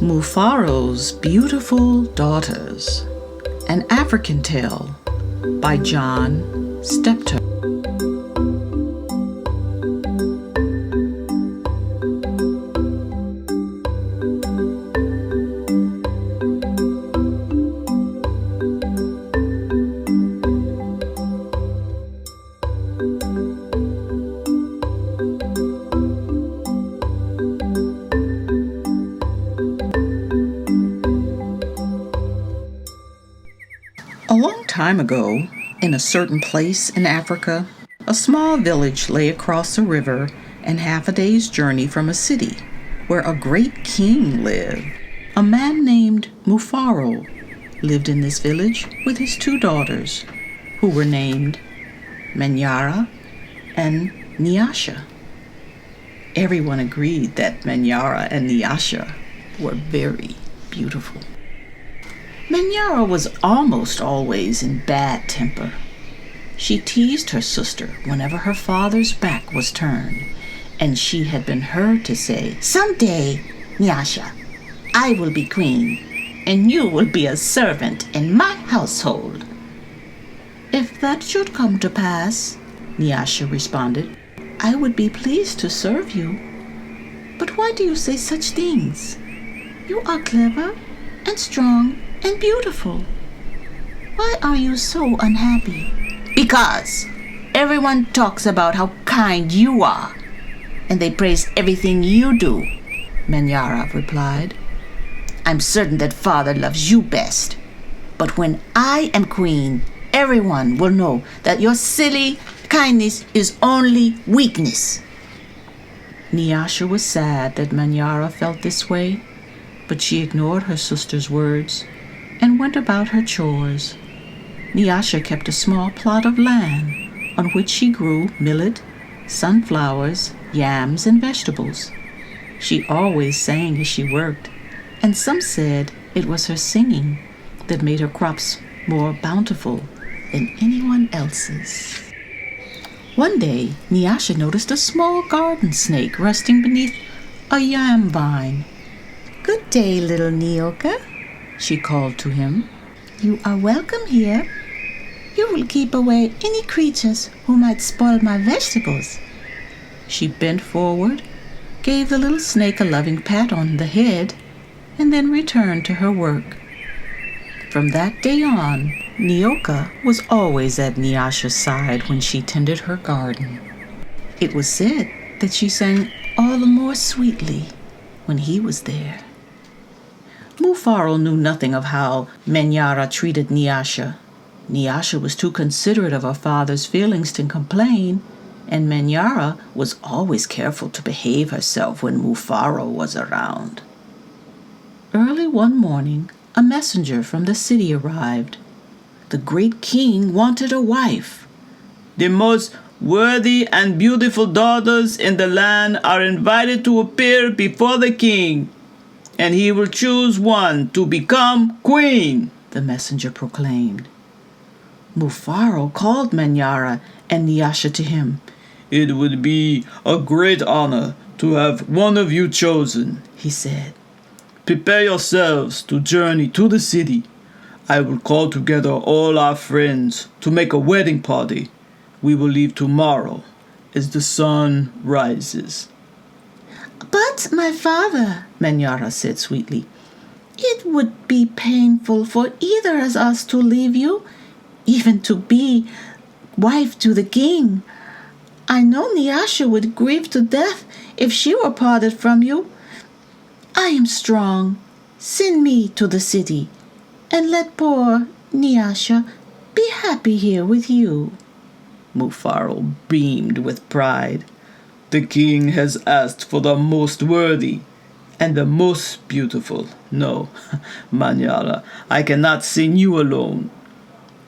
Mufaro's Beautiful Daughters, an African Tale by John Steptoe. A long time ago, in a certain place in Africa, a small village lay across a river and half a day's journey from a city, where a great king lived. A man named Mufaro lived in this village with his two daughters, who were named Manyara and Nyasha. Everyone agreed that Manyara and Nyasha were very beautiful. Manyara was almost always in bad temper. She teased her sister whenever her father's back was turned, and she had been heard to say, "Someday, Nyasha, I will be queen, and you will be a servant in my household." "If that should come to pass," Nyasha responded, "I would be pleased to serve you. But why do you say such things? You are clever and strong and beautiful. Why are you so unhappy?" "Because everyone talks about how kind you are, and they praise everything you do," Manyara replied. "I'm certain that father loves you best. But when I am queen, everyone will know that your silly kindness is only weakness." Nyasha was sad that Manyara felt this way, but she ignored her sister's words and went about her chores. Nyasha kept a small plot of land on which she grew millet, sunflowers, yams, and vegetables. She always sang as she worked, and some said it was her singing that made her crops more bountiful than anyone else's. One day, Nyasha noticed a small garden snake resting beneath a yam vine. "Good day, little Nyoka," she called to him. "You are welcome here. You will keep away any creatures who might spoil my vegetables." She bent forward, gave the little snake a loving pat on the head, and then returned to her work. From that day on, Nyoka was always at Nyasha's side when she tended her garden. It was said that she sang all the more sweetly when he was there. Mufaro knew nothing of how Manyara treated Nyasha. Nyasha was too considerate of her father's feelings to complain, and Manyara was always careful to behave herself when Mufaro was around. Early one morning, a messenger from the city arrived. The great king wanted a wife. "The most worthy and beautiful daughters in the land are invited to appear before the king, and he will choose one to become queen," the messenger proclaimed. Mufaro called Manyara and Nyasha to him. "It would be a great honor to have one of you chosen," he said. "Prepare yourselves to journey to the city. I will call together all our friends to make a wedding party. We will leave tomorrow as the sun rises." "But, my father," Manyara said sweetly, "it would be painful for either of us to leave you, even to be wife to the king. I know Nyasha would grieve to death if she were parted from you. I am strong. Send me to the city, and let poor Nyasha be happy here with you." Mufaro beamed with pride. "The king has asked for the most worthy and the most beautiful. No, Manyara, I cannot send you alone.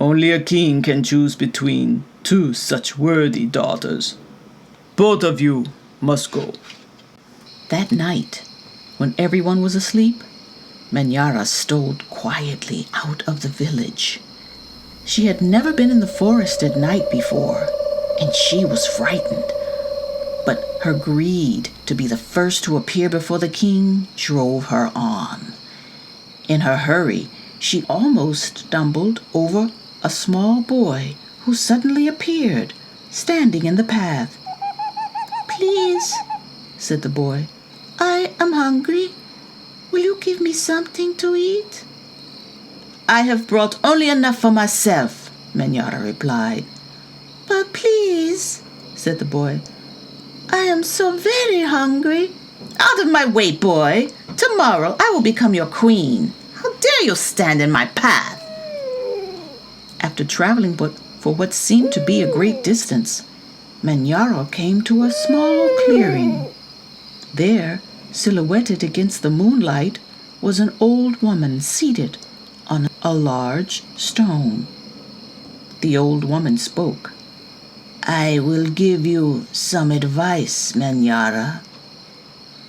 Only a king can choose between two such worthy daughters. Both of you must go." That night, when everyone was asleep, Manyara stole quietly out of the village. She had never been in the forest at night before, and she was frightened. but her greed to be the first to appear before the king drove her on. In her hurry, she almost stumbled over a small boy who suddenly appeared, standing in the path. "Please," said the boy, "I am hungry. Will you give me something to eat?" "I have brought only enough for myself," Manyara replied. "But please," said the boy, "I am so very hungry." "Out of my way, boy! Tomorrow I will become your queen. How dare you stand in my path?" After traveling for what seemed to be a great distance, Manyara came to a small clearing. There, silhouetted against the moonlight, was an old woman seated on a large stone. The old woman spoke. "I will give you some advice, Manyara.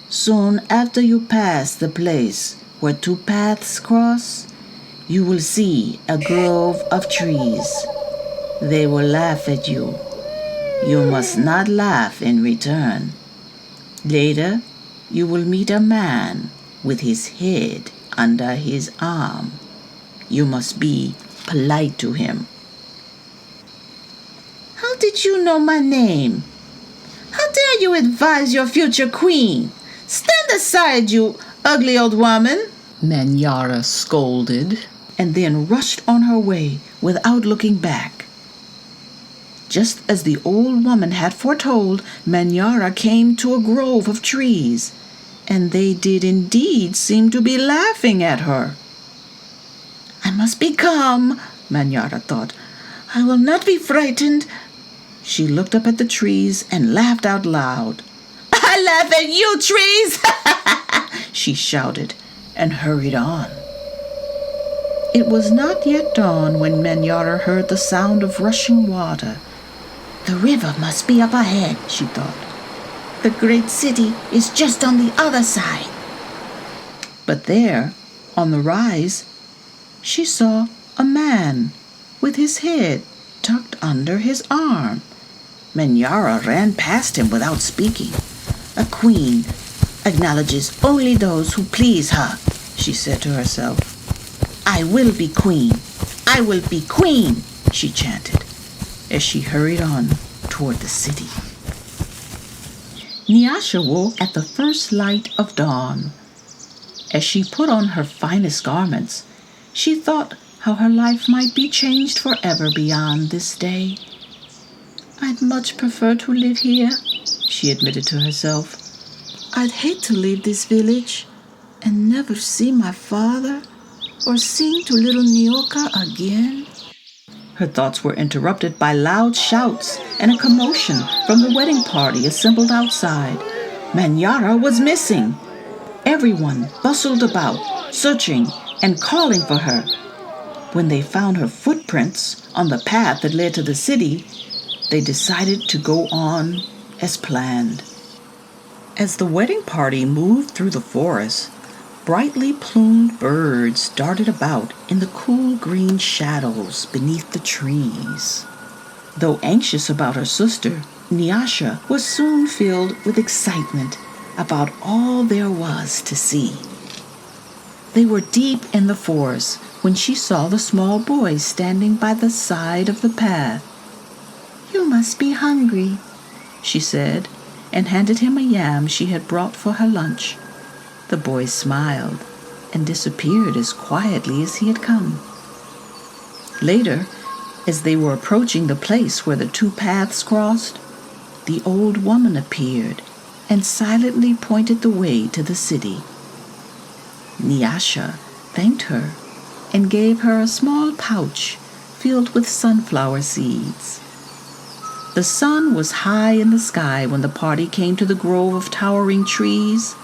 Soon after you pass the place where two paths cross, you will see a grove of trees. They will laugh at you. You must not laugh in return. Later, you will meet a man with his head under his arm. You must be polite to him." "How did you know my name? How dare you advise your future queen? Stand aside, you ugly old woman," Manyara scolded, and then rushed on her way without looking back. Just as the old woman had foretold, Manyara came to a grove of trees, and they did indeed seem to be laughing at her. "I must be calm," Manyara thought. "I will not be frightened." She looked up at the trees and laughed out loud. "I laugh at you, trees!" she shouted, and hurried on. It was not yet dawn when Manyara heard the sound of rushing water. "The river must be up ahead," she thought. "The great city is just on the other side." But there, on the rise, she saw a man with his head tucked under his arm. Manyara ran past him without speaking. "A queen acknowledges only those who please her," she said to herself. "I will be queen. I will be queen," she chanted, as she hurried on toward the city. Nyasha woke at the first light of dawn. As she put on her finest garments, she thought how her life might be changed forever beyond this day. "I'd much prefer to live here," she admitted to herself. "I'd hate to leave this village and never see my father or sing to little Nyoka again." Her thoughts were interrupted by loud shouts and a commotion from the wedding party assembled outside. Manyara was missing. Everyone bustled about, searching and calling for her. When they found her footprints on the path that led to the city, they decided to go on as planned. As the wedding party moved through the forest, brightly plumed birds darted about in the cool green shadows beneath the trees. Though anxious about her sister, Nyasha was soon filled with excitement about all there was to see. They were deep in the forest when she saw the small boy standing by the side of the path. "You must be hungry," she said, and handed him a yam she had brought for her lunch. The boy smiled and disappeared as quietly as he had come. Later, as they were approaching the place where the two paths crossed, the old woman appeared and silently pointed the way to the city. Nyasha thanked her and gave her a small pouch filled with sunflower seeds. The sun was high in the sky when the party came to the grove of towering trees.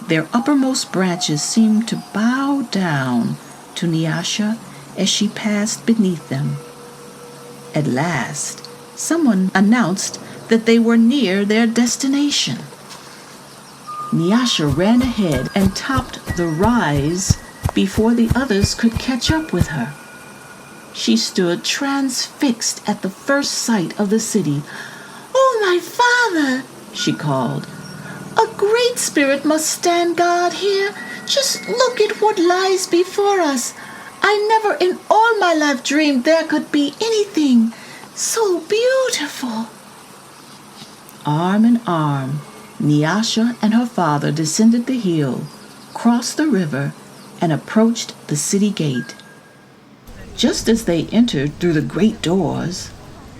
Their uppermost branches seemed to bow down to Nyasha as she passed beneath them. At last, someone announced that they were near their destination. Nyasha ran ahead and topped the rise before the others could catch up with her. She stood transfixed at the first sight of the city. "Oh, my father!" she called. "A great spirit must stand guard here. Just look at what lies before us. I never in all my life dreamed there could be anything so beautiful." Arm in arm, Nyasha and her father descended the hill, crossed the river, and approached the city gate. Just as they entered through the great doors,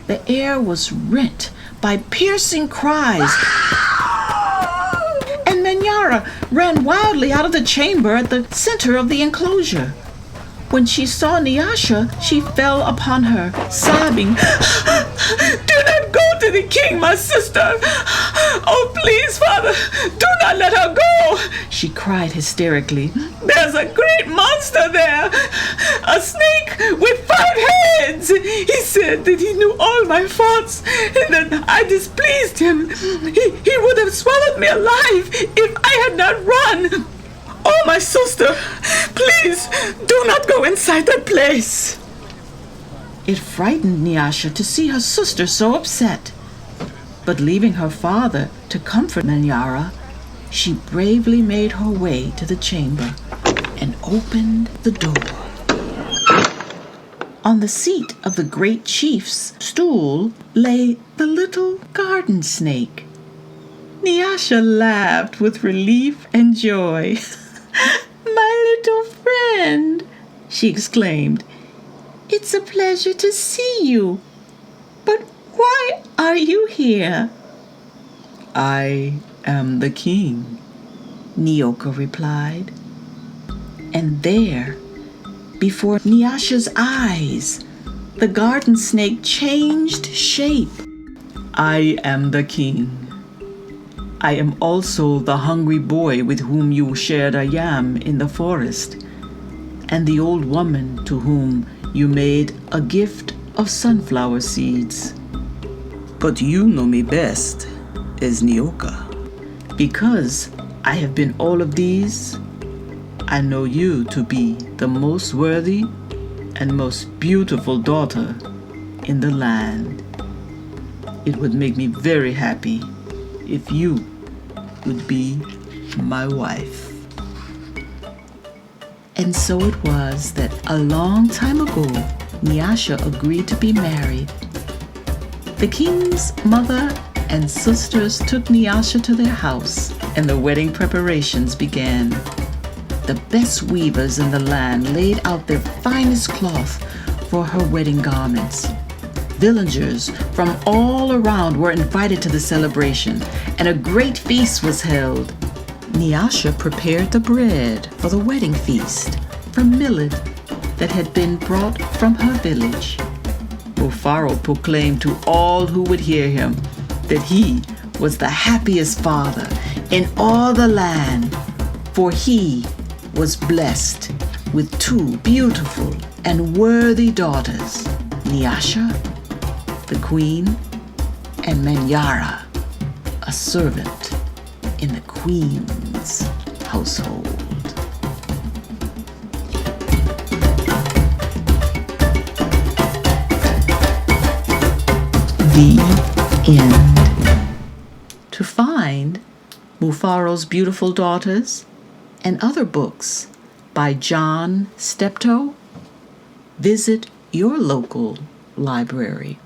the air was rent by piercing cries, and Manyara ran wildly out of the chamber at the center of the enclosure. When she saw Nyasha, she fell upon her, sobbing, "Do not go to the king, my sister! Oh, please, father, do not let her go!" she cried hysterically. "There's a great monster there, a snake with 5 heads. He said that he knew all my faults and that I displeased him. He would have swallowed me alive if I had not run. Oh, my sister, please do not go inside that place." It frightened Nyasha to see her sister so upset. But leaving her father to comfort Manyara, she bravely made her way to the chamber and opened the door. On the seat of the great chief's stool lay the little garden snake. Nyasha laughed with relief and joy. "My little friend," she exclaimed, "it's a pleasure to see you. But why are you here?" "I am the king," Nyoka replied. And there, before Nyasha's eyes, the garden snake changed shape. "I am the king. I am also the hungry boy with whom you shared a yam in the forest, and the old woman to whom you made a gift of sunflower seeds. But you know me best as Nyoka. Because I have been all of these, I know you to be the most worthy and most beautiful daughter in the land. It would make me very happy if you would be my wife." And so it was that a long time ago, Nyasha agreed to be married. The king's mother and sisters took Nyasha to their house, and the wedding preparations began. The best weavers in the land laid out their finest cloth for her wedding garments. Villagers from all around were invited to the celebration, and a great feast was held. Nyasha prepared the bread for the wedding feast from millet that had been brought from her village. Mufaro proclaimed to all who would hear him that he was the happiest father in all the land, for he was blessed with 2 beautiful and worthy daughters, Nyasha, the queen, and Manyara, a servant in the queen's household. The end. To find Mufaro's Beautiful Daughters and other books by John Steptoe, visit your local library.